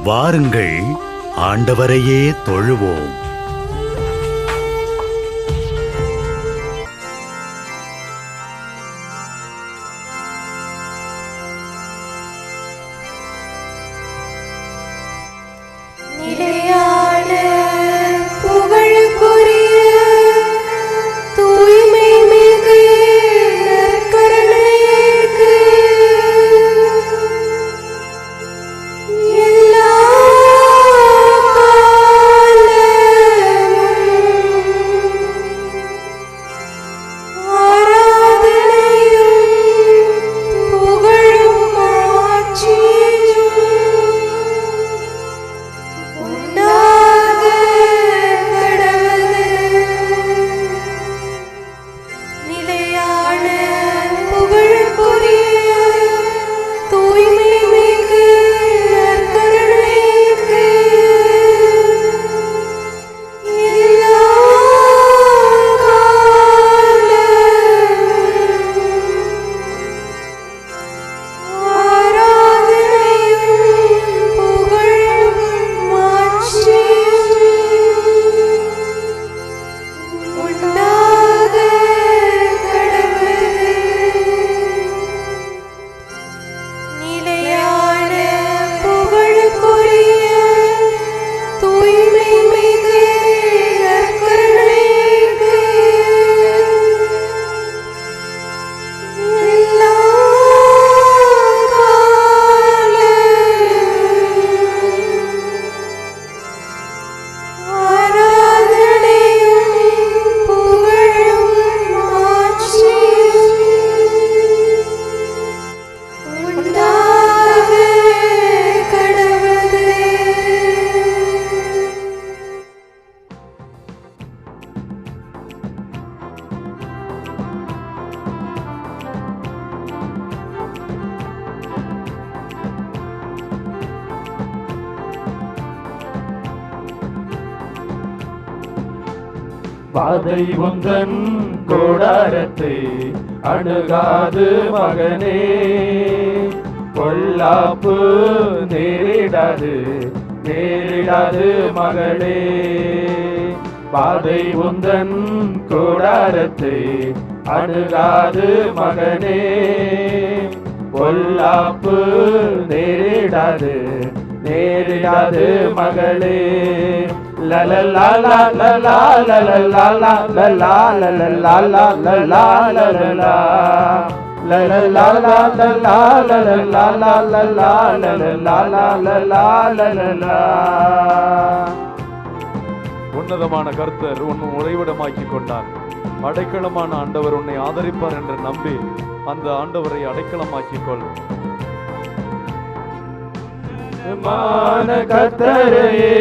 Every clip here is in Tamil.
வாருங்கள், ஆண்டவரையே தொழுவோம். பாதை உந்தன் கூடாரத்தை அணுகாது மகனே, பொல்லாப்பு நேரிடாது நேரிடாது மகளே. பாதை உந்தன் கூடாரத்தை அணுகாது மகனே, பொல்லாப்பு நேரிடாது நேரிடாது மகளே. லலலா லலலா லலலா லலலா லலலா லலலா லலலா லலலா லலலா லலலா லலலா லலலா லலலா. உன்னதமான கர்த்தர் உன் உறைவிடமாக்கி கொண்டார். அடைக்கலமான ஆண்டவர் உன்னை ஆதரிப்பார் என்று நம்பி அந்த ஆண்டவரை அடைக்கலமாக்கிக் கொள். மான கர்த்தரையே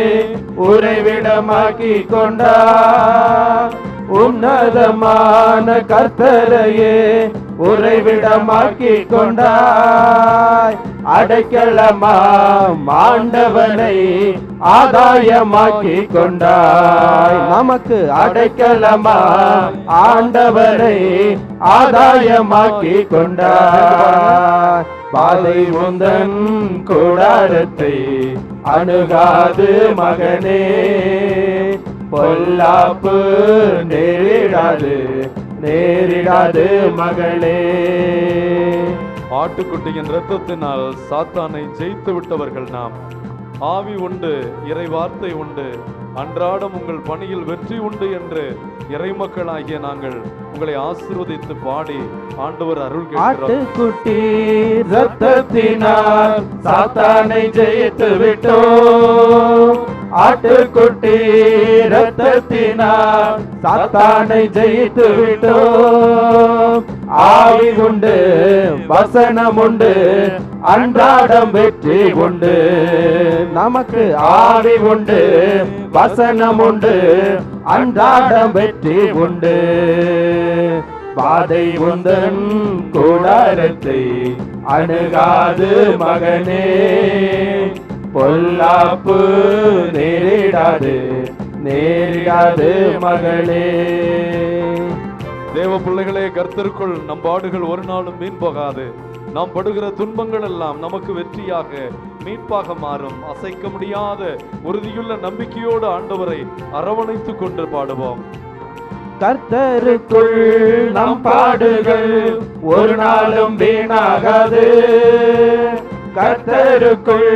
உறைவிடமாக்கி கொண்டார். உன்னதமான கர்த்தரையே உறைவிடமாக்கி கொண்டாய். அடைக்கலமாம் ஆண்டவனை ஆதாயமாக்கி கொண்டாய். நமக்கு அடைக்கலமாம் ஆண்டவனை ஆதாயமாக்கி கொண்டாய். பாதை உந்தன் கூடாரத்தை அணுகாது மகனே, பொல்லாப்பு நேரிடாது நேரிடாது மகளே. ஆட்டுக்குட்டியின் இரத்தத்தினால் சாத்தானை ஜெயித்து விட்டவர்கள் நாம். ஆவி உண்டு, இறை வார்த்தை உண்டு, அன்றாடம் உங்கள் பணியில் வெற்றி உண்டு என்று இறைமக்களாகிய நாங்கள் உங்களை ஆசீர்வதித்து பாடி ஆண்டவர் அருள் கேட்கிறார். ஆட்டுக்குட்டி இரத்தத்தினால் சாத்தானை ஜெயித்து விட்டோம். ஆட்டுக்குட்டி இரத்தத்தினால் சாத்தானை ஜெயித்து விட்டோம். ஆவி உண்டு, வசனம் உண்டு, அன்றாடம் வெற்றி உண்டு. நமக்கு ஆவி உண்டு, வசனம் உண்டு, அன்றாடம் வெற்றி உண்டு. பாதை உந்தன் கூடாரத்தை அணுகாது மகனே, பொல்லாப்பு நேரிடாது நேரிடாது மகளே. தேவ பிள்ளைகளே, கர்த்தருக்குள் நம் பாடுகள் ஒரு நாளும் வீண் போகாது. நாம் படுகிற துன்பங்கள் எல்லாம் நமக்கு வெற்றியாக மீட்பாக மாறும். அசைக்க முடியாத உறுதியுள்ள நம்பிக்கையோடு ஆண்டவரை அரவணைத்துக் கொண்டு பாடுவோம். கர்த்தருக்குள் நம் பாடுகள் ஒரு நாளும் வீணாகாது. கர்த்தருக்குள்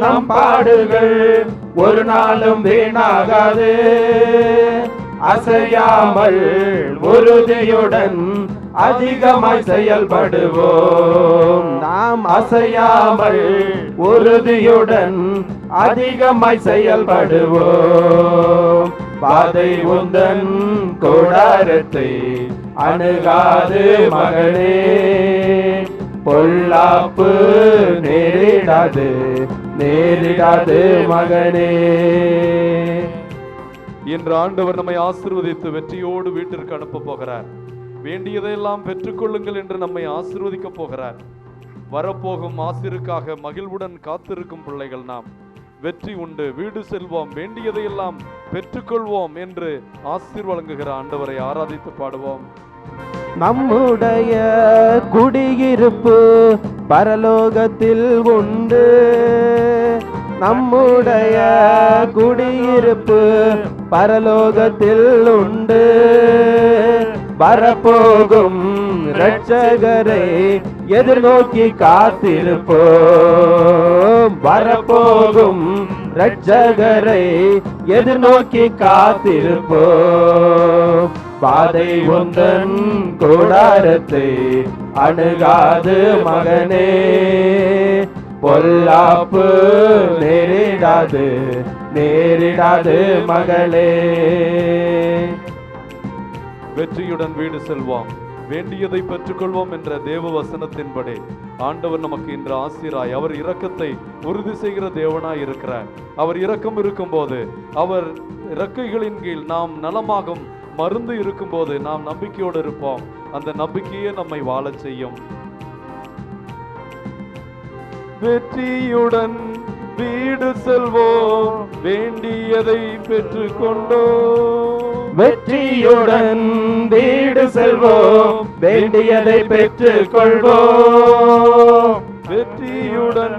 நம் பாடுகள் ஒரு நாளும் வீணாகாது. அசையாமல் உறுதியுடன் அதிகமாய் செயல்படுவோம். நாம் அசையாமல் உறுதியுடன் அதிகமாய் செயல்படுவோம். பாதை உந்தன் கூடாரத்தை அணுகாது மகனே, பொல்லாப்பு நேரிடாது நேரிடாது மகனே. இன்று ஆண்டவர் நம்மை ஆசீர்வதித்து வெற்றியோடு வீட்டிற்கு அனுப்ப போகிறார். வேண்டியதையெல்லாம் பெற்றுக்கொள்ளுங்கள் என்று நம்மை ஆசீர்வதிக்க போகிறார். வரப்போகும் ஆசிருக்காக மகிழ்வுடன் காத்திருக்கும் பிள்ளைகள் நாம். வெற்றி உண்டு, வீடு செல்வோம், வேண்டியதையெல்லாம் பெற்றுக்கொள்வோம் என்று ஆசீர் வழங்குகிற ஆண்டவரை ஆராதித்து பாடுவோம். நம்முடைய குடியிருப்பு பரலோகத்தில் உண்டு. நம்முடைய குடியிருப்பு பரலோகத்தில் உண்டு. வரப்போகும் இரட்சகரை எதிர்நோக்கி காத்திருப்போம். வரப்போகும் இரட்சகரை எதிர்நோக்கி காத்திருப்போம். பாதை உந்தன் கூடாரத்தை அணுகாது மகனே, பொல்லாப்பு நேரிடாது நேரிடாது மகளே. வெற்றியுடன் வீடு செல்வோம், வேண்டியதை பெற்றுக்கொள்வோம் என்ற தேவ வசனத்தின்படி ஆண்டவர் நமக்கு இன்று ஆசீராய் அவர் இரக்கத்தை உறுதி செய்கிற தேவனாய் இருக்கிறார். அவர் இரக்கம் இருக்கும்போது, அவர் இறக்கைகளின் கீழ் நாம் நலமாகும் மருந்து இருக்கும்போது நாம் நம்பிக்கையோடு இருப்போம். அந்த நம்பிக்கையே நம்மை வாழச் செய்யும். வெற்றியுடன் வீடு செல்வோம், வேண்டியதை பெற்றுக்கொண்டோம். வெற்றியுடன் வீடு செல்வோம், வேண்டியதை பெற்றுக்கொள்வோம். வெற்றியுடன்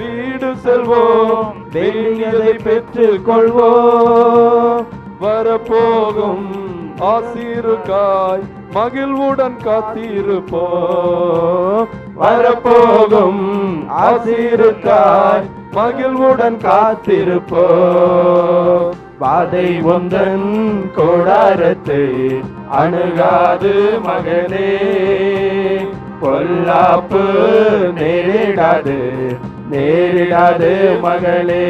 வீடு செல்வோம், வேண்டியதை பெற்றுக்கொள்வோம். வரப்போகும் ஆசீருக்காய் மகிழ்வுடன் காத்திருப்போம். வரப்போகும் ஆசீருக்காய் மகிழ்வுடன் காத்திருப்போம். பாதை உந்தன் கூடாரத்தை அணுகாது மகனே, பொல்லாப்பு நேரிடாது நேரிடாது மகளே.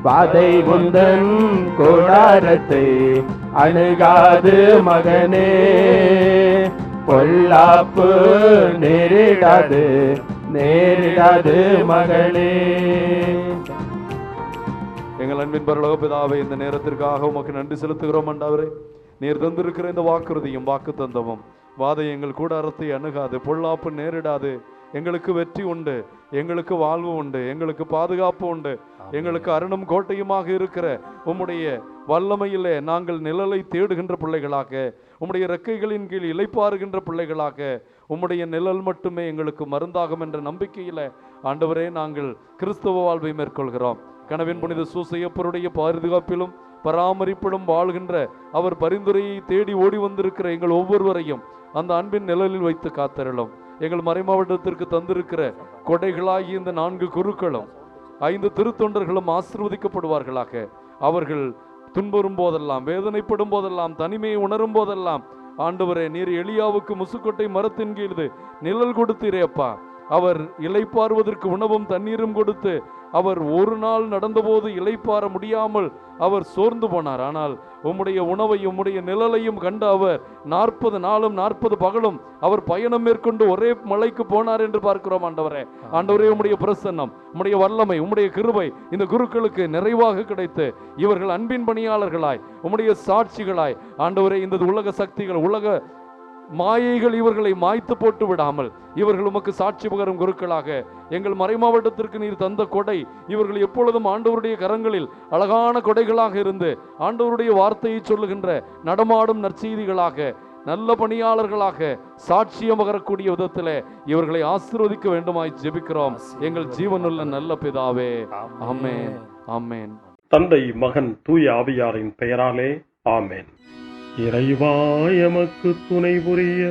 பாதை உந்தன் கூடாரத்தை அணுகாது மகனே, பொல்லாப்பு நேரிடாது நேரிடாது மகளே. எங்கள் அன்பின் பரலோக பிதாவே, இந்த நேரத்திற்காக உமக்கு நன்றி செலுத்துகிறோம் ஆண்டவரே. நீர் தந்திருக்கிற இந்த வாக்குறுதியும் வாக்கு தந்தமும் வாதை எங்கள் கூடாரத்தை அணுகாது, பொல்லாப்பு நேரிடாது, எங்களுக்கு வெற்றி உண்டு, எங்களுக்கு வாழ்வு உண்டு, எங்களுக்கு பாதுகாப்பு உண்டு, எங்களுக்கு அருணும் கோட்டையுமாக இருக்கிற உம்முடைய வல்லமையிலே நாங்கள் நிழலை தேடுகின்ற பிள்ளைகளாக, உம்முடைய இறக்கைகளின் கீழ் இளைப்பாறுகின்ற பிள்ளைகளாக, உம்முடைய நிழல் மட்டுமே எங்களுக்கு மருந்தாகும் என்ற நம்பிக்கையில ஆண்டவரே நாங்கள் கிறிஸ்தவ வாழ்வை மேற்கொள்கிறோம். கனவின் புனித சூசையப்பருடைய பாதுகாப்பிலும் பராமரிப்பிலும் வாழ்கின்ற அவர் பரிந்துரையை தேடி ஓடி வந்திருக்கிற எங்கள் ஒவ்வொருவரையும் அந்த அன்பின் நிழலில் வைத்து காத்தருளும். எங்கள் மறைமாவட்டத்திற்கு தந்திருக்கிற கொடைகளாகி இந்த 4 குருக்களும் 5 திருத்தொண்டர்களும் ஆசீர்வதிக்கப்படுவார்களாக. அவர்கள் துன்புறும் போதெல்லாம், வேதனைப்படும் போதெல்லாம், தனிமையை உணரும் போதெல்லாம் ஆண்டவரே நீர் எலியாவுக்கு முசுக்கொட்டை மரத்தின் கீழ் நிழல் கொடுத்தீரேப்பா. அவர் இளைப்பாறுவதற்கு உணவும் தண்ணீரும் கொடுத்து அவர் ஒரு நாள் நடந்தபோது இளைப்பாற முடியாமல் அவர் சோர்ந்து போனார். ஆனால் உம்முடைய உணவையும் உம்முடைய நிழலையும் கண்டு அவர் 40 நாளும் 40 பகலும் அவர் பயணம் மேற்கொண்டு ஒரே மலைக்கு போனார் என்று பார்க்கிறோம். ஆண்டவரே, ஆண்டவரே, உம்முடைய பிரசன்னம், உம்முடைய வல்லமை, உம்முடைய கிருபை இந்த குருக்களுக்கு நிறைவாக கிடைத்து இவர்கள் அன்பின் பணியாளர்களாய், உம்முடைய சாட்சிகளாய் ஆண்டவரே, இந்த உலக சக்திகள், உலக மாயைகள் இவர்களை மாய்த்து போட்டு விடாமல் இவர்கள் உமக்கு சாட்சி பகரும் குருக்களாக எங்கள் மறைமாவட்டத்திற்கு நீர் தந்த கொடை இவர்கள் எப்பொழுதும் ஆண்டவருடைய கரங்களில் அழகான கொடைகளாக இருந்து ஆண்டவருடைய வார்த்தையை சொல்லுகின்ற நடமாடும் நற்செய்திகளாக நல்ல பணியாளர்களாக சாட்சியம் பகரக்கூடிய விதத்தில் இவர்களை ஆசீர்வதிக்க வேண்டுமாய் ஜெபிக்கிறோம் எங்கள் ஜீவனுள்ள நல்ல பிதாவே. ஆமென், ஆமென். தந்தை, மகன், தூய ஆவியாரின் பெயராலே ஆமென். இறைவா எமக்கு துணை புரிய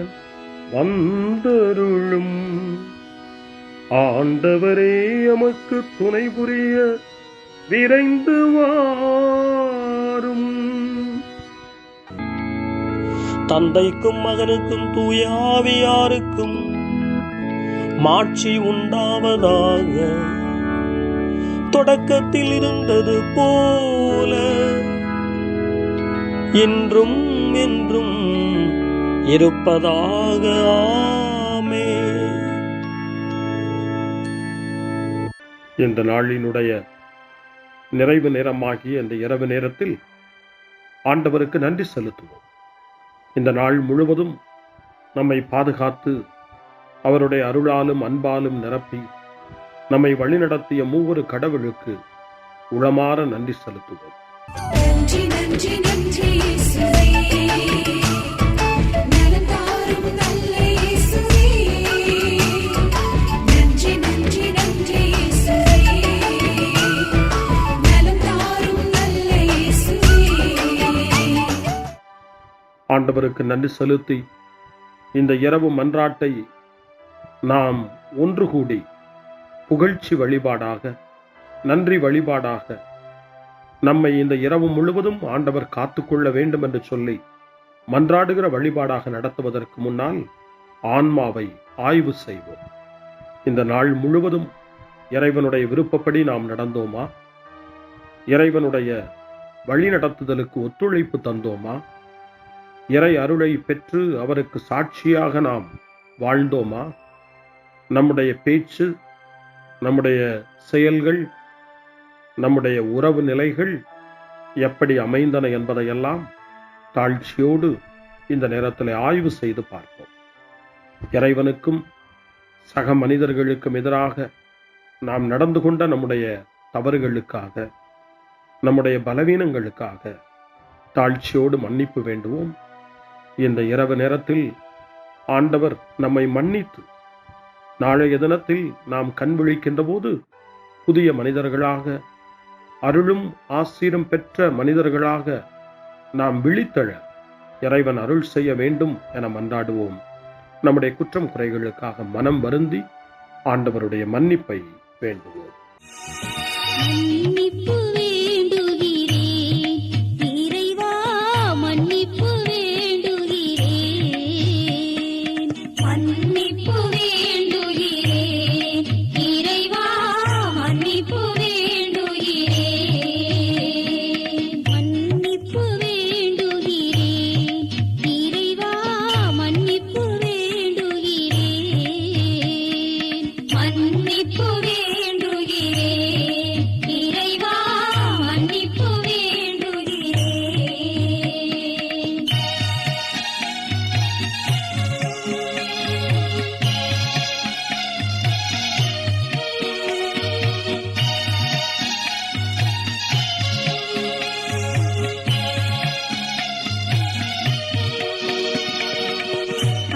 வந்தருளும். ஆண்டவரே எமக்கு துணை புரிய விரைந்து வாரும். தந்தைக்கும் மகனுக்கும் தூய ஆவியாருக்கும் மாட்சி உண்டாவதாக. தொடக்கத்தில் இருந்தது போல இன்றும் என்றும் இருப்பதாக. ஆமென். இந்த நாளினுடைய நிறைவு நேரமாகிய இந்த இரவு நேரத்தில் ஆண்டவருக்கு நன்றி செலுத்துவோம். இந்த நாள் முழுவதும் நம்மை பாதுகாத்து அவருடைய அருளாலும் அன்பாலும் நிரப்பி நம்மை வழிநடத்திய மூவரு கடவுளுக்கு உளமாற நன்றி செலுத்துவோம். நன்றி நன்றி நன்றி இயேசுவே, நலம் தாரும் நல்ல இயேசுவே. நன்றி நன்றி நன்றி இயேசுவே, நலம் தாரும் நல்ல இயேசுவே. ஆண்டவருக்கு நன்றி செலுத்தி இந்த இரவு மன்றாட்டை நாம் ஒன்று கூடி புகழ்ச்சி வழிபாடாக, நன்றி வழிபாடாக நம்மை இந்த இரவு முழுவதும் ஆண்டவர் காத்துக்கொள்ள வேண்டும் என்று சொல்லி மன்றாடுகிற வழிபாடாக நடத்துவதற்கு முன்னால் ஆன்மாவை ஆய்வு செய்வோம். இந்த நாள் முழுவதும் இறைவனுடைய விருப்பப்படி நாம் நடந்தோமா? இறைவனுடைய வழி நடத்துதலுக்கு ஒத்துழைப்பு தந்தோமா? இறை அருளை பெற்று அவருக்கு சாட்சியாக நாம் வாழ்ந்தோமா? நம்முடைய பேச்சு, நம்முடைய செயல்கள், நம்முடைய உறவு நிலைகள் எப்படி அமைந்தன என்பதையெல்லாம் தாழ்ச்சியோடு இந்த நேரத்தில் ஆய்வு செய்து பார்ப்போம். இறைவனுக்கும் சக மனிதர்களுக்கும் எதிராக நாம் நடந்து கொண்ட நம்முடைய தவறுகளுக்காக, நம்முடைய பலவீனங்களுக்காக தாழ்ச்சியோடு மன்னிப்பு வேண்டுவோம். இந்த இரவு நேரத்தில் ஆண்டவர் நம்மை மன்னித்து நாளைய தினத்தில் நாம் கண் விழிக்கின்ற போது புதிய மனிதர்களாக, அருளும் ஆசீரும் பெற்ற மனிதர்களாக நாம் விழித்தெழ இறைவன் அருள் செய்ய வேண்டும் என மன்றாடுவோம். நம்முடைய குற்றம் குறைகளுக்காக மனம் வருந்தி ஆண்டவருடைய மன்னிப்பை வேண்டுவோம். மன்னிப்பு வேண்டுகிறேன் இறைவா, மன்னிப்பு வேண்டுகிறேன். மன்னிப்பு வேண்டுகிறேன் இறைவா, மன்னிப்பு வேண்டுகிறேன். மன்னிப்பு வேண்டுகிறேன் இறைவா, மன்னிப்பு வேண்டுகிறேன். மன்னிப்பு வேண்டுகிறேன் இறைவா, மன்னிப்பு வேண்டுகிறேன்.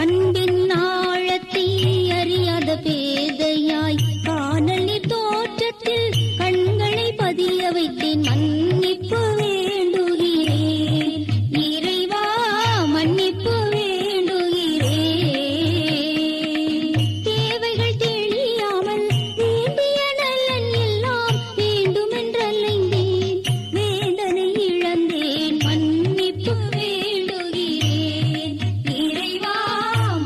அன்பின் ஆழத்தை அறியாத பேதையாய் காணலின் தோற்றத்தில் கண்களை பதிய வைத்தேன். மன்னிப்பு வேண்டுகிறேன் இறைவா, மன்னிப்பு வேண்டுகிறேன். தேவைகள் தெளியாமல் வேண்டிய நலன் எல்லாம் வேண்டுமென்றலைந்தேன், வேதனை இழந்தேன். மன்னிப்பு வேண்டுகிறேன் இறைவா,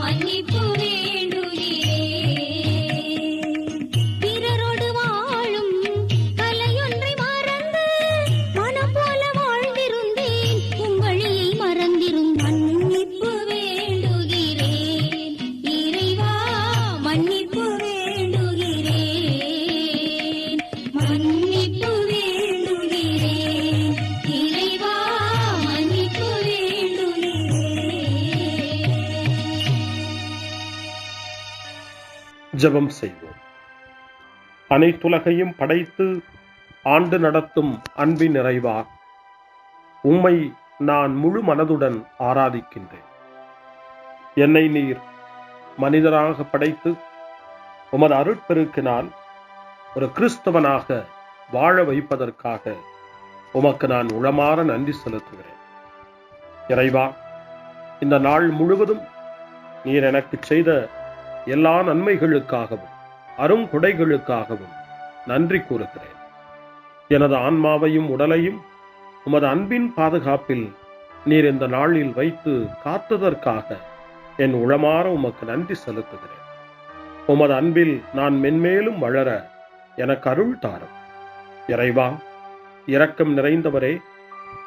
மன்னிப்பு வேண்டுகிறேன். பிறரோடு வாழும் கலையொன்றை மறந்து மனம் போல வாழ்ந்திருந்தேன், உங்களியை மறந்திரும். மன்னிப்பு வேண்டுகிறேன் இறைவா, மன்னிப்பு வேண்டுகிறேன். மன்னிப்பு வேண்டுகிறேன் இறைவா, மன்னிப்பு வேண்டுகிறேன். ஜெபம் செய்வோம். அனைத்துலகையும் படைத்து ஆண்டு நடத்தும் அன்பின் நிறைவா, உம்மை நான் முழு மனதுடன் ஆராதிக்கின்றேன். என்னை நீர் மனிதராக படைத்து உமது அருட்பெருக்கினால் ஒரு கிறிஸ்தவனாக வாழ வைப்பதற்காக உமக்கு நான் உளமாற நன்றி செலுத்துகிறேன். இறைவா, இந்த நாள் முழுவதும் நீர் எனக்கு செய்த எல்லா நன்மைகளுக்காகவும் அருங்கொடைகளுக்காகவும் நன்றி கூறுகிறேன். எனது ஆன்மாவையும் உடலையும் உமது அன்பின் பாதுகாப்பில் நீர் இந்த நாளில் வைத்து காத்ததற்காக என் உளமாற உமக்கு நன்றி செலுத்துகிறேன். உமது அன்பில் நான் மென்மேலும் வளர எனக்கு அருள் தாரும். இறைவா, இரக்கம் நிறைந்தவரே,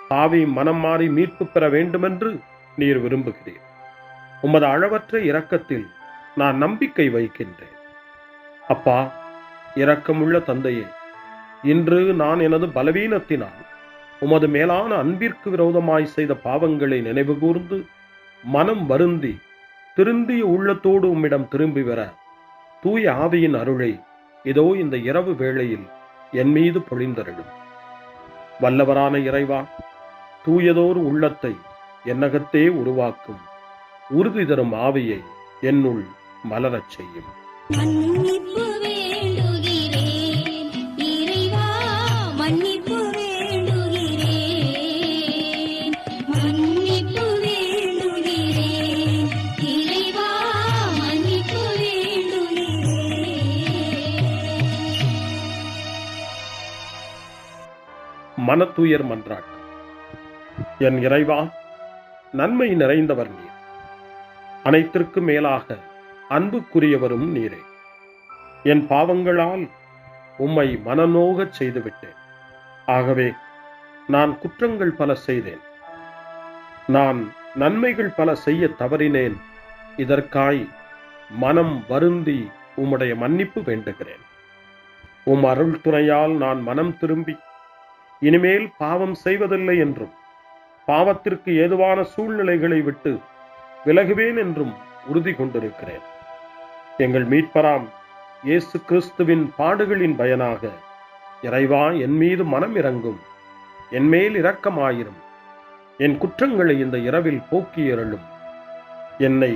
பாவி மனம் மாறி மீட்பு பெற வேண்டுமென்று நீர் விரும்புகிறீர். உமது அளவற்ற இரக்கத்தில் நான் நம்பிக்கை வைக்கின்றேன். அப்பா, இரக்கமுள்ள தந்தையே, இன்று நான் எனது பலவீனத்தினால் உமது மேலான அன்பிற்கு விரோதமாய் செய்த பாவங்களை நினைவு கூர்ந்து மனம் வருந்தி திருந்திய உள்ளத்தோடு உம்மிடம் திரும்பி வர தூய ஆவியின் அருளை இதோ இந்த இரவு வேளையில் என் மீது பொழிந்தருளும். வல்லவரான இறைவா, தூயதோர் உள்ளத்தை என்னகத்தே உருவாக்கும் உறுதி தரும் ஆவியை என்னுள் மலரச் செய்யும். மன்னிப்பு வேண்டுகிறேன் இறைவா, மன்னிப்பு வேண்டுகிறேன், மன்னிப்பு வேண்டுகிறேன் இறைவா, மன்னிப்பு வேண்டுகிறேன். மனத்துயர் மன்றாட்டு. என் இறைவா, நன்மை நிறைந்தவர் நீர், அனைத்திற்கும் மேலாக அன்புக்குரியவரும் நீரே. என் பாவங்களால் உம்மை மனநோகச் செய்துவிட்டேன். ஆகவே நான் குற்றங்கள் பல செய்தேன். நான் நன்மைகள் பல செய்ய தவறினேன். இதற்காய் மனம் வருந்தி உம்முடைய மன்னிப்பு வேண்டுகிறேன். உம் அருள் துணையால் நான் மனம் திரும்பி இனிமேல் பாவம் செய்வதில்லை என்றும் பாவத்திற்கு ஏதுவான சூழ்நிலைகளை விட்டு விலகுவேன் என்றும் உறுதி கொண்டிருக்கிறேன். எங்கள் மீட்பராம் இயேசு கிறிஸ்துவின் பாடுகளின் பயனாக இறைவா, என் மீது மனம் இறங்கும், என் மேல் இரக்கமாயிரும். என் குற்றங்களை இந்த இரவில் போக்கியருளும். என்னை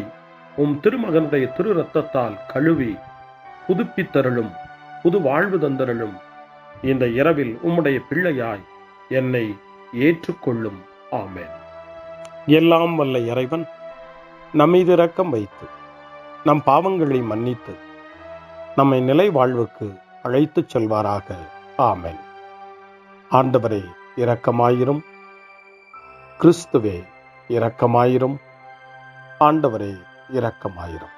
உம் திருமகனுடைய திரு இரத்தத்தால் கழுவி புதுப்பித்தருளும், புது வாழ்வு தந்தருளும். இந்த இரவில் உம்முடைய பிள்ளையாய் என்னை ஏற்றுக்கொள்ளும். ஆமென். எல்லாம் வல்ல இறைவன் நம்மீது இரக்கம் வைத்து நம் பாவங்களை மன்னித்து நம்மை நிலை வாழ்வுக்கு அழைத்துச் செல்வாராக. ஆமென். ஆண்டவரே இரக்கமாயிரும். கிறிஸ்துவே இரக்கமாயிரும். ஆண்டவரே இரக்கமாயிரும்.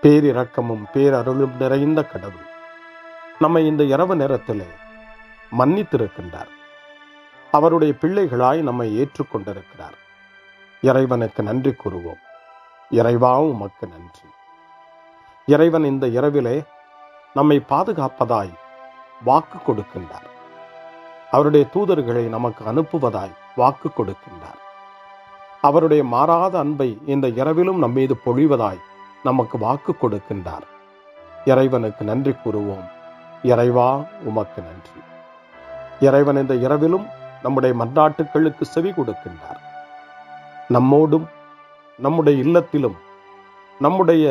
பேரிரக்கமும் பேரருளும் நிறைந்த கடவுள் நம்மை இந்த இரவு நேரத்திலே மன்னித்திருக்கின்றார். அவருடைய பிள்ளைகளாய் நம்மை ஏற்றுக்கொண்டிருக்கிறார். இறைவனுக்கு நன்றி கூறுவோம். இறைவா, உமக்கு நன்றி. இறைவன் இந்த இரவிலே நம்மை பாதுகாப்பதாய் வாக்கு கொடுக்கின்றார். அவருடைய தூதர்களை நமக்கு அனுப்புவதாய் வாக்கு கொடுக்கின்றார். அவருடைய மாறாத அன்பை இந்த இரவிலும் நம்மீது பொழிவதாய் நமக்கு வாக்கு கொடுக்கின்றார். இறைவனுக்கு நன்றி கூறுவோம். இறைவா, உமக்கு நன்றி. இறைவன் இந்த இரவிலும் நம்முடைய மன்றாட்டுக்களுக்கு செவி கொடுக்கின்றார். நம்மோடும் நம்முடைய இல்லத்திலும் நம்முடைய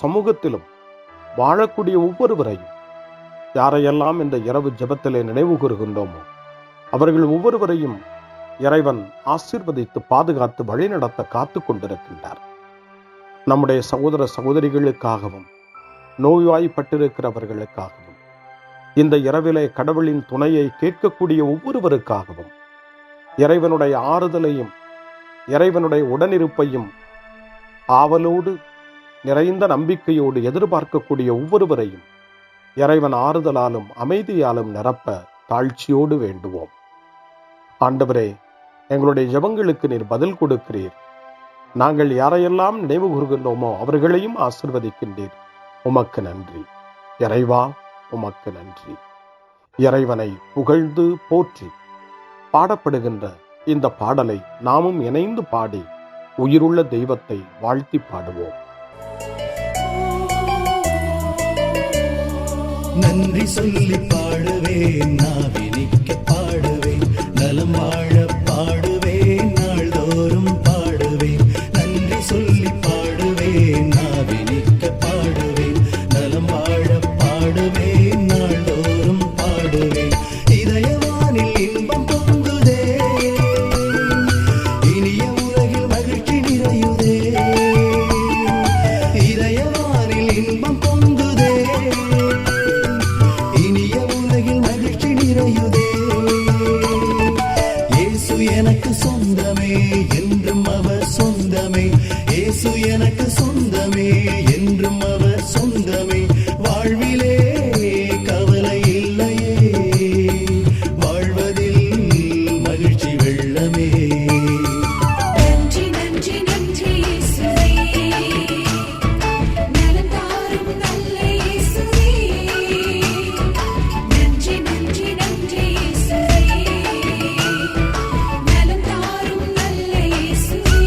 சமூகத்திலும் வாழக்கூடிய ஒவ்வொருவரையும், யாரையெல்லாம் இந்த இரவு ஜெபத்திலே நினைவு கூறுகின்றோமோ அவர்கள் ஒவ்வொருவரையும் இறைவன் ஆசீர்வதித்து பாதுகாத்து வழிநடத்த காத்து கொண்டிருக்கின்றார். நம்முடைய சகோதர சகோதரிகளுக்காகவும் நோய்வாய்ப்பட்டிருக்கிறவர்களுக்காகவும் இந்த இரவிலே கடவுளின் துணையை கேட்கக்கூடிய ஒவ்வொருவருக்காகவும் இறைவனுடைய ஆறுதலையும் இறைவனுடைய உடனிருப்பையும் ஆவலோடு நிறைந்த நம்பிக்கையோடு எதிர்பார்க்கக்கூடிய ஒவ்வொருவரையும் இறைவன் ஆறுதலாலும் அமைதியாலும் நிரப்ப தாழ்ச்சியோடு வேண்டுவோம். ஆண்டவரே, எங்களுடைய ஜெபங்களுக்கு நீர் பதில் கொடுக்கிறீர். நாங்கள் யாரையெல்லாம் நினைவு கூறுகின்றோமோ அவர்களையும் ஆசீர்வதிக்கின்றீர். உமக்கு நன்றி. இறைவா, உமக்கு நன்றி. இறைவனை புகழ்ந்து போற்றி பாடப்படுகின்ற இந்த பாடலை நாமும் இணைந்து பாடி உயிருள்ள தெய்வத்தை வாழ்த்தி பாடுவோம். நன்றி சொல்லி பாடுவேன், நாவினிக்க பாடுவேன், நலம் வாழ பாடுவேன், நாள்தோறும் பாடுவேன். நன்றி சொல்லி இயேசு எனக்கு சொந்தமே, என்றும் அவர் சொந்தமே. வாழ்விலே கவலை இல்லையே, வாழ்வதில் மகிழ்ச்சி வெள்ளமே. நன்றி நன்றி நன்றி இயேசுவே, நலம் தாரும் நல்ல இயேசுவே. நன்றி நன்றி நன்றி இயேசுவே, நலம் தாரும் நல்ல இயேசுவே.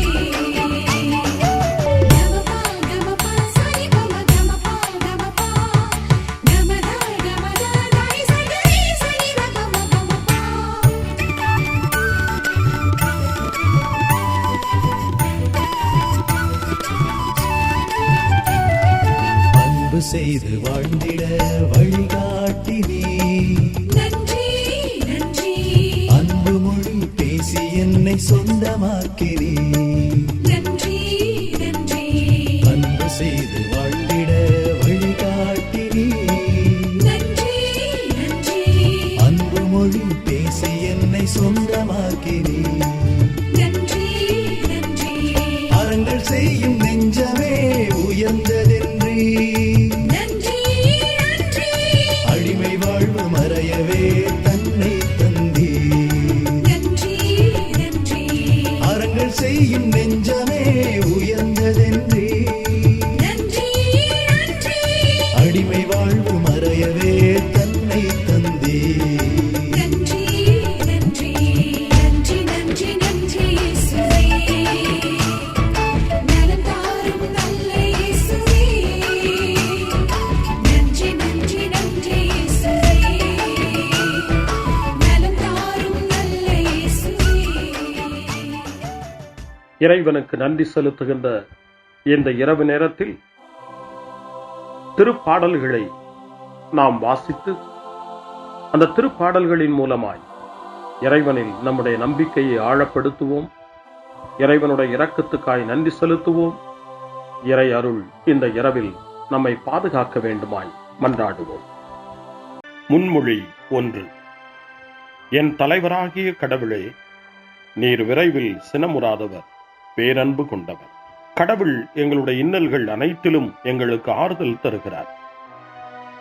கமபா கமபா சரி கமபா கமபா கமதா கமதா ரை சரி சரி கமபா. அன்பு செய்து வாழ்ந்திட வழிகாட்டினே, நன்றி நன்றி அன்பு மொழி பேசி என்னை சொந்தமாக்கினே. நன்றி நன்றி அன்பு செய்து வாழ்ந்திட வழிகாட்டினே, நன்றி நன்றி அன்பு மொழி பேசி என்னை சொந்தமாக்கினே. நன்றி நன்றி அறங்கள் செய்யும் நெஞ்சமே உயர்ந்ததென்றே, நன்றி நன்றி அடிமை வாழ்வு மறையவே தன்னை தந்தே. நன்றி நன்றி அறங்கள் செய்யும் நெஞ்சமே உயர்ந்ததென்றே, நன்றி நன்றி அடிமை வாழ்வு மறையவே தன்னை தந்தே. நன்றி நன்றி நன்றி நன்றி நன்றி இயேசுவே, நலம் தாரும் நல்ல இயேசுவே. நன்றி நன்றி நன்றி இயேசுவே, நலம் தாரும் நல்ல இயேசுவே. இறைவனுக்கு நன்றி செலுத்துகின்ற இந்த இரவு நேரத்தில் திருப்பாடல்களை நாம் வாசித்து அந்த திருப்பாடல்களின் மூலமாய் இறைவனில் நம்முடைய நம்பிக்கையை ஆழப்படுத்துவோம். இறைவனுடைய இரக்கத்துக்காய் நன்றி செலுத்துவோம். இறை அருள் இந்த இரவில் நம்மை பாதுகாக்க வேண்டுமாய் மன்றாடுவோம். முன்மொழி 1. என் தலைவராகிய கடவுளே, நீர் விரைவில் சினமுறாதவர், பேரன்பு கொண்டவர். கடவுள் எங்களுடைய இன்னல்கள் அனைத்திலும் எங்களுக்கு ஆறுதல் தருகிறார்.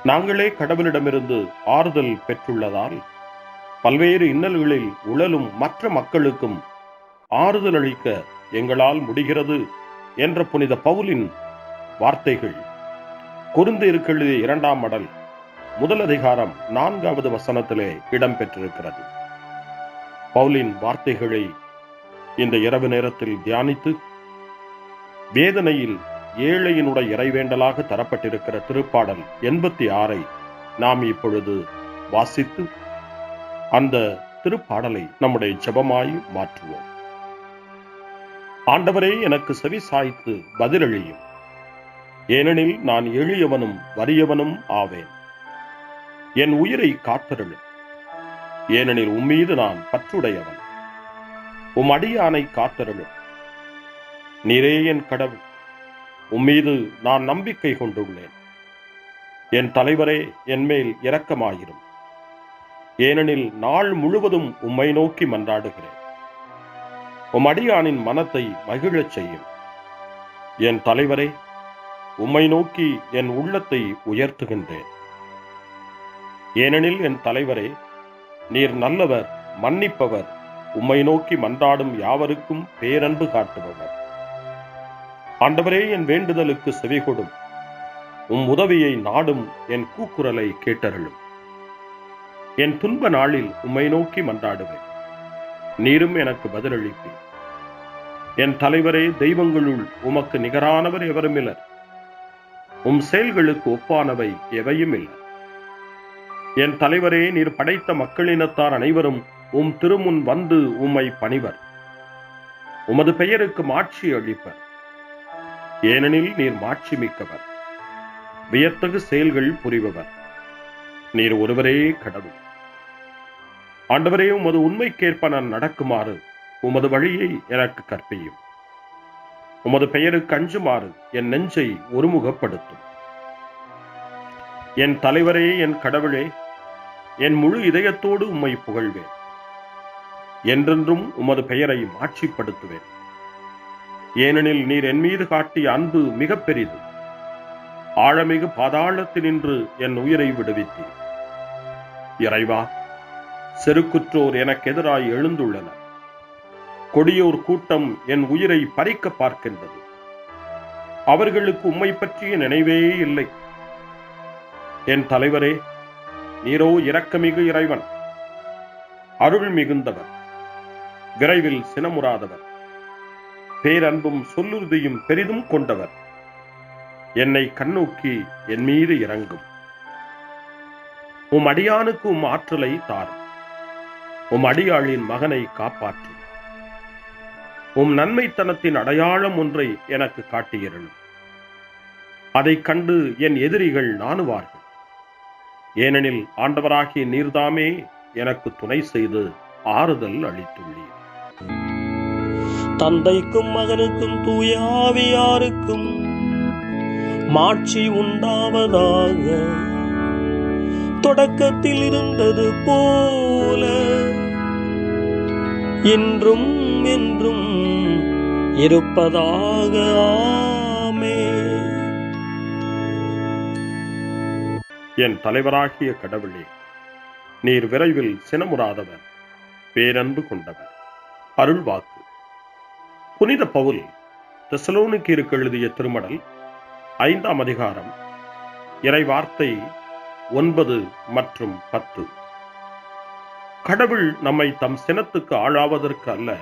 நாங்களே கடவுளிடமிருந்து ஆறுதல் பெற்றுள்ளதால் பல்வேறு இன்னல்களில் உழலும் மற்ற மக்களுக்கும் ஆறுதல் அளிக்க எங்களால் முடிகிறது என்ற புனித பவுலின் வார்த்தைகள் கொரிந்தியருக்கு எழுதிய 2ஆம் மடல் 1 அதிகாரம் 4வது வசனத்திலே இடம்பெற்றிருக்கிறது. பவுலின் வார்த்தைகளை இந்த இரவு நேரத்தில் தியானித்து வேதனையில் ஏழையினுடைய இறைவேண்டலாக தரப்பட்டிருக்கிற திருப்பாடல் 86 நாம் இப்பொழுது வாசித்து அந்த திருப்பாடலை நம்முடைய ஜெபமாய் மாற்றுவோம். ஆண்டவரே, எனக்கு செவி சாய்த்து பதிலளியும், ஏனெனில் நான் எளியவனும் வறியவனும் ஆவேன். என் உயிரை காத்தருளும், ஏனெனில் உம்மீது நான் பற்றுடையவன். உம் அடியானை காத்தருளும். நீரே என் கடவுள், உம்மீது நான் நம்பிக்கை கொண்டுள்ளேன். என் தலைவரே, என் மேல் இரக்கமாயிரும், ஏனெனில் நாள் முழுவதும் உம்மை நோக்கி மன்றாடுகிறேன். உம் அடியானின் மனத்தை மகிழச் செய்யும். என் தலைவரே, உம்மை நோக்கி என் உள்ளத்தை உயர்த்துகின்றேன். ஏனெனில் என் தலைவரே, நீர் நல்லவர், மன்னிப்பவர், உம்மை நோக்கி மன்றாடும் யாவருக்கும் பேரன்பு காட்டுபவர். ஆண்டவரே, என் வேண்டுதலுக்கு செவிகொடும். உம் உதவியை நாடும் என் கூக்குரலை கேட்டருளும். என் துன்ப நாளில் உம்மை நோக்கி மன்றாடுவேன், நீரும் எனக்கு பதிலளிப்பீர். என் தலைவரே, தெய்வங்களுள் உமக்கு நிகரானவர் எவருமில்லர். உம் செயல்களுக்கு ஒப்பானவை எவையும் இல்லை. என் தலைவரே, நீர் படைத்த மக்களினத்தார் அனைவரும் உம் திருமுன் வந்து உம்மை பணிவர். உமது பெயருக்கு மாட்சி அளிப்பர், ஏனெனில் நீர் மாட்சி மிக்கவர், வியத்தகு செயல்கள் புரிபவர். நீர் ஒருவரே கடவுள். ஆண்டவரே, உமது உண்மைக்கேற்ப நான் நடக்குமாறு உமது வழியை எனக்கு கற்பியும். உமது பெயருக்கு அஞ்சுமாறு என் நெஞ்சை ஒருமுகப்படுத்தும். என் தலைவரே, என் கடவுளே, என் முழு இதயத்தோடு உம்மை புகழ்வேன். என்றென்றும் உமது பெயரை மாட்சிப்படுத்துவேன். ஏனெனில் நீர் என் மீது காட்டிய அன்பு மிக பெரிது. ஆழமிகு பாதாளத்தினின்று என் உயிரை விடுவித்தீர். இறைவா, செருக்குற்றோர் எனக்கு எதிராய் எழுந்துள்ளனர். கொடியோர் கூட்டம் என் உயிரை பறிக்க பார்க்கின்றது. அவர்களுக்கு உம்மை பற்றிய நினைவே இல்லை. என் தலைவரே, நீரோ இரக்கமிகு இறைவன், அருள் மிகுந்தவர், விரைவில் சினமுறாதவர், பேரன்பும் சொல்லுறுதியும் பெரிதும் கொண்டவர். என்னை கண்ணோக்கி என் மீது இறங்கும். உம் அடியானுக்கு உம் ஆற்றலை தாரும். உம் அடியாளின் மகனை காப்பாற்றும். உம் நன்மைத்தனத்தின் அடையாளம் ஒன்றை எனக்கு காட்டியிருளும். அதைக் கண்டு என் எதிரிகள் நாணுவார்கள். ஏனெனில் ஆண்டவராகிய நீர்தாமே எனக்கு துணை செய்து ஆறுதல் அளித்துள்ளீர். தந்தைக்கும் மகனுக்கும் தூய ஆவியாருக்கும் மாட்சி உண்டாவதாக. தொடக்கத்தில் இருந்தது போல இன்றும் என்றும் இருப்பதாக. ஆமென். என் தலைவராகிய கடவுளே, நீர் விரைவில் சினமுறாதவர், பேரன்பு கொண்டவர். அருள்வாக்கு. புனித பவுல் தெசலோனிக்கேயருக்கு எழுதிய திருமடல் 5ஆம் அதிகாரம் இறைவார்த்தை 9 மற்றும் 10. கடவுள் நம்மை தம் சினத்துக்கு ஆளாவதற்கு அல்ல,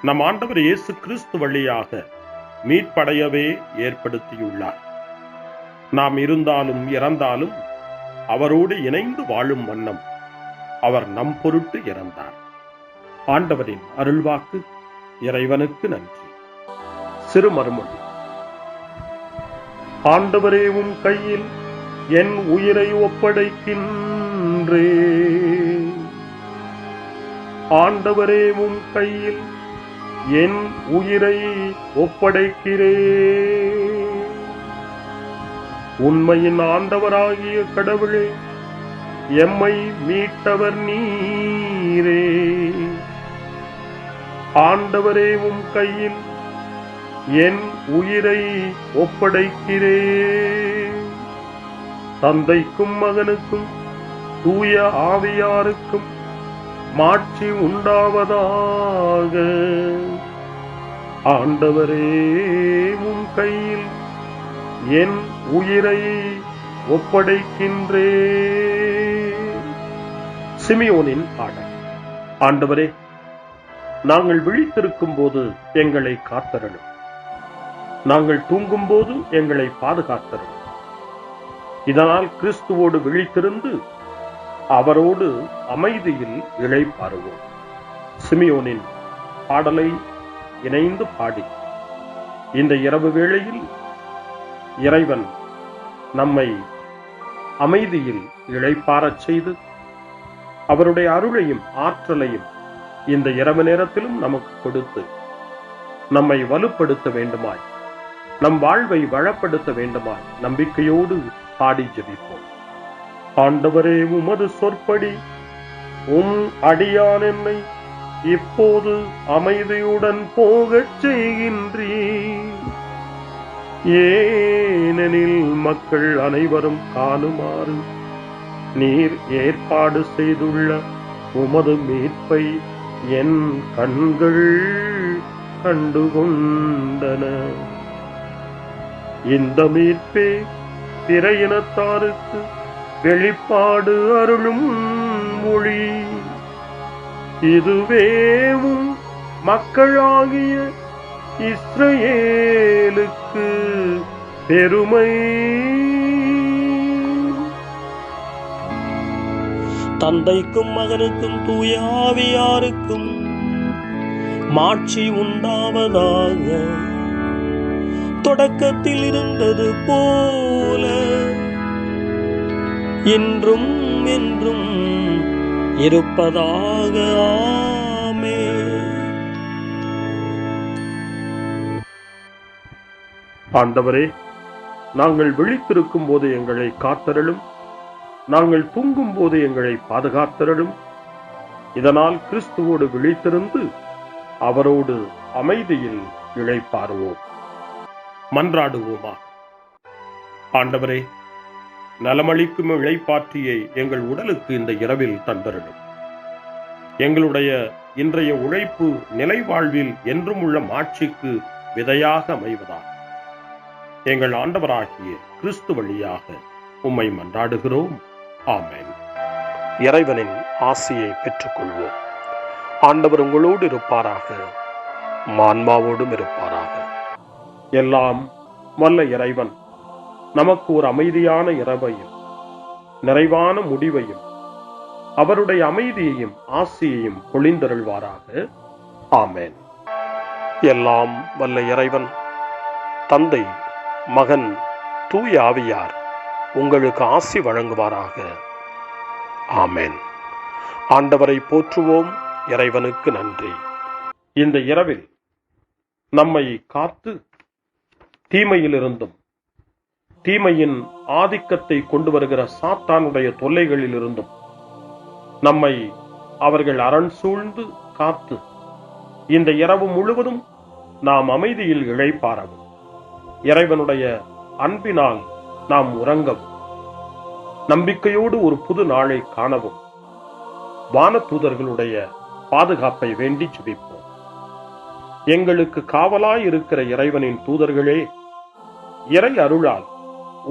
நம் ஆண்டவர் இயேசு கிறிஸ்து வழியாக மீட்படையவே ஏற்படுத்தியுள்ளார். நாம் இருந்தாலும் இறந்தாலும் அவரோடு இணைந்து வாழும் வண்ணம் அவர் நம் பொருட்டு இறந்தார். ஆண்டவரின் அருள்வாக்கு. இறைவனுக்கு நன்றி. சிறு மறுமொழி. ஆண்டவரே, உம் கையில் என் உயிரை ஒப்படைக்கின்றேன். ஆண்டவரே, உம் கையில் என் உயிரை ஒப்படைக்கிறேன். உண்மையின் ஆண்டவராகிய கடவுளே, எம்மை மீட்டவர் நீரே. ஆண்டவரே, உம் கையில் என் உயிரை ஒப்படைக்கிறேன். தந்தைக்கும் மகனுக்கும் தூய ஆவியாருக்கும் மாட்சி உண்டாவதாக. ஆண்டவரே, உம் கையில் என் உயிரை ஒப்படைக்கின்றேன். சிமியோனின் பாடல். ஆண்டவரே, நாங்கள் விழித்திருக்கும் போது எங்களை காத்தருளும். நாங்கள் தூங்கும் போது எங்களை பாதுகாத்தருளும். இதனால் கிறிஸ்துவோடு விழித்திருந்து அவரோடு அமைதியில் இளைப்பாறுவோம். சிமியோனின் பாடலை இணைந்து பாடி இந்த இரவு வேளையில் இறைவன் நம்மை அமைதியில் இளைப்பாறச் செய்து அவருடைய அருளையும் ஆற்றலையும் இந்த இரவு நேரத்திலும் நமக்கு கொடுத்து நம்மை வலுப்படுத்த வேண்டுமாய், நம் வாழ்வை வளப்படுத்த வேண்டுமாய் நம்பிக்கையோடு பாடி ஜெபிப்போம். ஆண்டவரே, உமது சொற்படி உம் அடியான் என்னை இப்போது அமைதியுடன் போகச் செய்கின்றீர். ஏனெனில் மக்கள் அனைவரும் காணுமாறு நீர் ஏற்பாடு செய்துள்ள உமது மீட்பை என் கண்கள் கண்டுகொண்டன. இந்த மீட்பே பிற இனத்தாருக்கு வெளிப்பாடு அருளும் மொழி. இதுவேவும் மக்களாகிய இஸ்ரவேலுக்கு பெருமை. தந்தைக்கும் மகனுக்கும் தூய ஆவியாருக்கும் மாட்சி உண்டாவதாக. தொடக்கத்தில் இருந்தது போல இன்றும் என்றும் இருப்பதாக. ஆமென். ஆண்டவரே, நாங்கள் விழித்திருக்கும் போது எங்களை காத்தருளும். நாங்கள் தூங்கும் போது எங்களை பாதுகாத்தருளும். இதனால் கிறிஸ்துவோடு விழித்திருந்து அவரோடு அமைதியில் இளைப்பாறுவோம். மன்றாடுவோமா. ஆண்டவரே, நலமளிக்கும் இளைப்பாற்றியை எங்கள் உடலுக்கு இந்த இரவில் தந்தருளும். எங்களுடைய இன்றைய உழைப்பு நிலை வாழ்வில் என்றும் உள்ள மாட்சிக்கு விதையாக அமைவதாக எங்கள் ஆண்டவராகிய கிறிஸ்து வழியாக உம்மை மன்றாடுகிறோம். ஆமென். இறைவனின் ஆசியை பெற்றுக்கொள்வோம். ஆண்டவர் உங்களோடு இருப்பாராக, ஆன்மாவோடும் இருப்பாராக. எல்லாம் வல்ல இறைவன் நமக்கு ஒரு அமைதியான இரவையும் நிறைவான முடிவையும் அவருடைய அமைதியையும் ஆசியையும் பொழிந்தருள்வாராக. ஆமென். எல்லாம் வல்ல இறைவன் தந்தை, மகன், தூய ஆவியார் உங்களுக்கு ஆசி வழங்குவாராக. ஆமென். ஆண்டவரை போற்றுவோம். இறைவனுக்கு நன்றி. இந்த இரவில் நம்மை காத்து தீமையிலிருந்தும் தீமையின் ஆதிக்கத்தை கொண்டு வருகிற சாத்தானுடைய தொல்லைகளிலிருந்தும் நம்மை அவர்கள் அரண் சூழ்ந்து காத்து இந்த இரவு முழுவதும் நாம் அமைதியில் இளைப்பாறவும், இறைவனுடைய அன்பினால் நாம் உறங்கவும், நம்பிக்கையோடு ஒரு புது நாளை காணவும் வானதூதர்களுடைய பாதுகாப்பை வேண்டி ஜெபிப்போம். எங்களுக்கு காவலாய் இருக்கிற இறைவனின் தூதர்களே, இறை அருளால்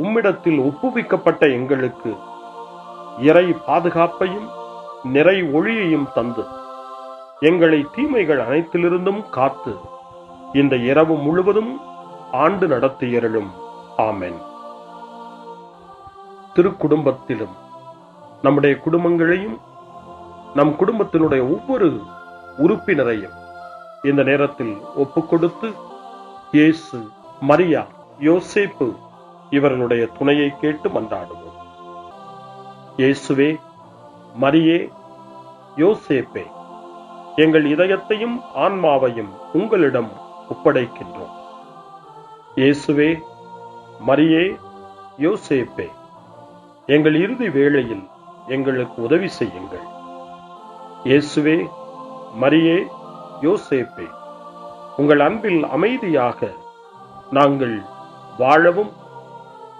உம்மிடத்தில் ஒப்புவிக்கப்பட்ட எங்களுக்கு இறை பாதுகாப்பையும் நிறை ஒளியையும் தந்து எங்களை தீமைகள் அனைத்திலிருந்தும் காத்து இந்த இரவு முழுவதும் ஆண்டு நடத்தியருளும். ஆமென். திருக்குடும்பத்திலும் நம்முடைய குடும்பங்களையும் நம் குடும்பத்தினுடைய ஒவ்வொரு உறுப்பினரையும் இந்த நேரத்தில் ஒப்புக்கொடுத்து இயேசு, மரியா, யோசேப்பு இவர்களுடைய துணையை கேட்டு மன்றாடுவோம். இயேசுவே, மரியே, யோசேப்பே, எங்கள் இதயத்தையும் ஆன்மாவையும் உங்களிடம் ஒப்படைக்கின்றோம். இயேசுவே, மரியே, யோசேப்பே, எங்கள் இறுதி வேளையில் எங்களுக்கு உதவி செய்யுங்கள். இயேசுவே, மரியே, யோசேப்பே, உங்கள் அன்பில் அமைதியாக நாங்கள் வாழவும்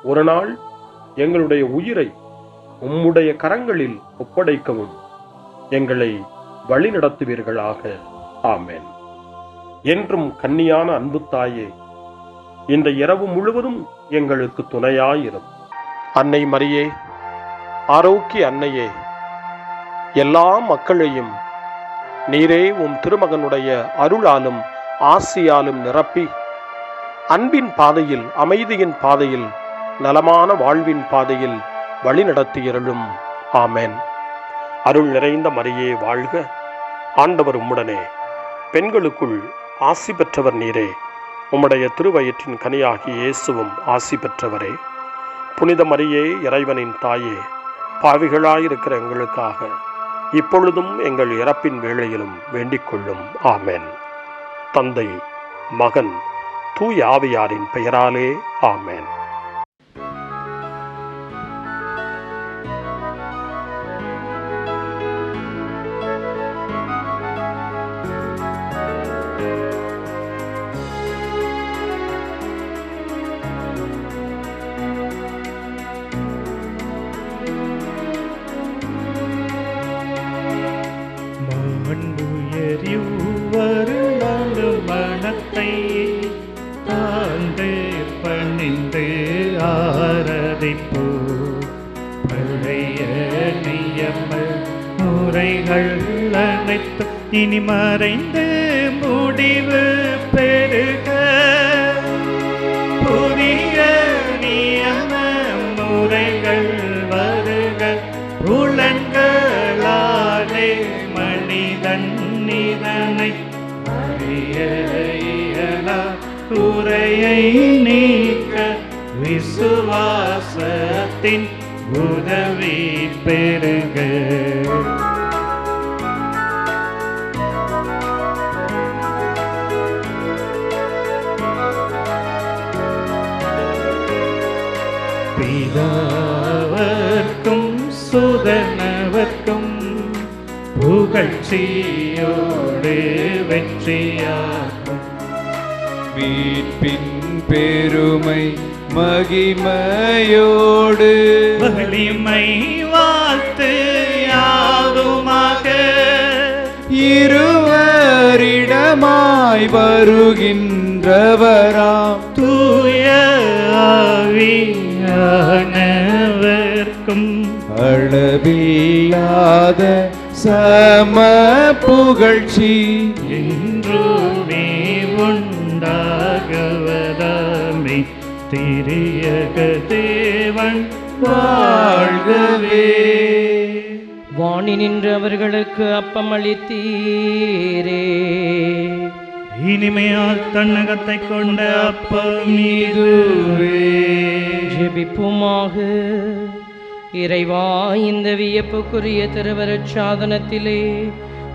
ஒரு நாள் எங்களுடைய உயிரை உம்முடைய கரங்களில் ஒப்படைக்கவும் எங்களை வழிநடத்துவீர்களாக. ஆமென். என்றும் கன்னியான அன்பு தாயே, இந்த இரவு முழுவதும் எங்களுக்கு துணையாயிரும். அன்னை மரியே, ஆரோக்கிய அன்னையே, எல்லா மக்களையும் நீரே உம் திருமகனுடைய அருளாலும் ஆசியாலும் நிரப்பி அன்பின் பாதையில், அமைதியின் பாதையில், நலமான வாழ்வின் பாதையில் வழிநடத்தியருளும். ஆமென். அருள் நிறைந்த மரியே வாழ்க. ஆண்டவர் உம்முடனே, பெண்களுக்குள் ஆசி பெற்றவர் நீரே. உம்முடைய திருவயிற்றின் கனியாகிய இயேசுவும் ஆசி பெற்றவரே. புனித மரியே, இறைவனின் தாயே, பாவிகளாயிருக்கிற எங்களுக்காக இப்பொழுதும் எங்கள் இறப்பின் வேளையிலும் வேண்டிக் கொள்ளும். ஆமென். தந்தை, மகன், தூய ஆவியாரின் பெயராலே. ஆமென். மனத்தை தாழ்ந்து பணிந்து ஆராதிப்போ. பழைய நியம முறைகள் அனைத்தும் இனி மறைந்து முடிவு பெறுக. புதிய நியம முறைகள் வருக. புலன்களாலே மனிதன் இதனை அறிய இயலா. குறையை நீக்க விசுவாசத்தின் உதவி பெறுக. பிதாவர்க்கும் சுதனவர்க்கும் புகழ்ச்சியோடு வெற்றியாகும் மீட்பின் பெருமை மகிமையோடு வலிமை வாழ்த்து யாவுமாக இருவரிடமாய் வருகின்றவராம் தூய ஆவியானவர்க்கும் அளவில்லாத சம புகழ்ச்சி என்றுமே உண்டாகவதாமே திரியக தேவன் வாழ்கவே. வாணி நின்று அவர்களுக்கு அப்பம் அளித்தீரே. இனிமையால் தன்னகத்தை கொண்ட அப்பம் இதுவே. ஜெபிப்புமாக. இறைவா, இந்த வியப்புக்குரிய திருவருட் சாதனத்திலே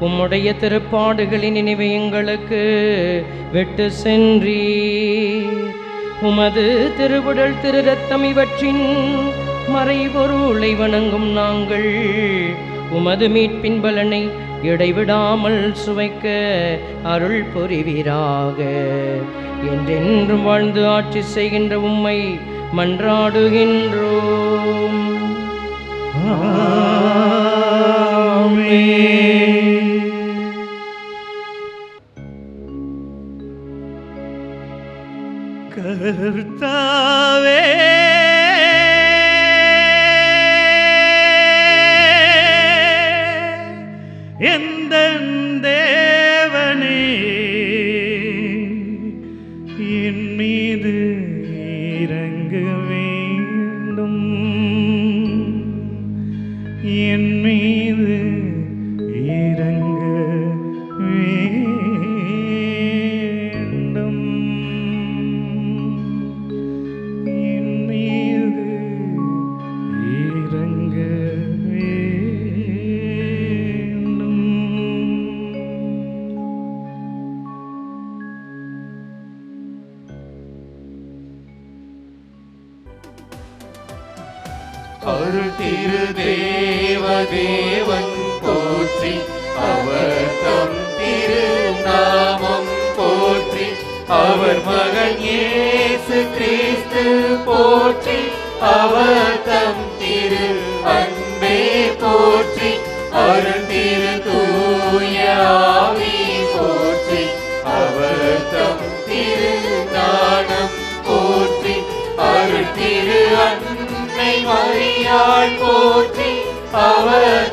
உம்முடைய திருப்பாடுகளின் நினைவை எங்களுக்கு விட்டு சென்றீர். உமது திருவுடல் திரு ரத்தம் இவற்றின் மறைபொருளை வணங்கும் நாங்கள் உமது மீட்பின் பலனை இடைவிடாமல் சுவைக்க அருள் புரிவீராக. என்றென்றும் வாழ்ந்து ஆட்சி செய்கின்ற உம்மை மன்றாடுகின்றோம். கர்த்தாவே, எந்தன் தேவனே, என் மீது இறங்க வேண்டும். என் மீது இறங்க வேண்டும். என் மீது இறங்க வேண்டும். அருள் திரு தேவன் போற்றி, அவர் தம் திரு நாமம் போற்றி, அவர் மகன் இயேசு கிறிஸ்து போற்றி, அவர் தம் திரு அன்பே போற்றி, அருள் திரு தூய ஆவி போற்றி, அவர் தம் திரு ஞானம் போற்றி, அருள் திரு அன்னை மரியாள் போற்றி, அவர்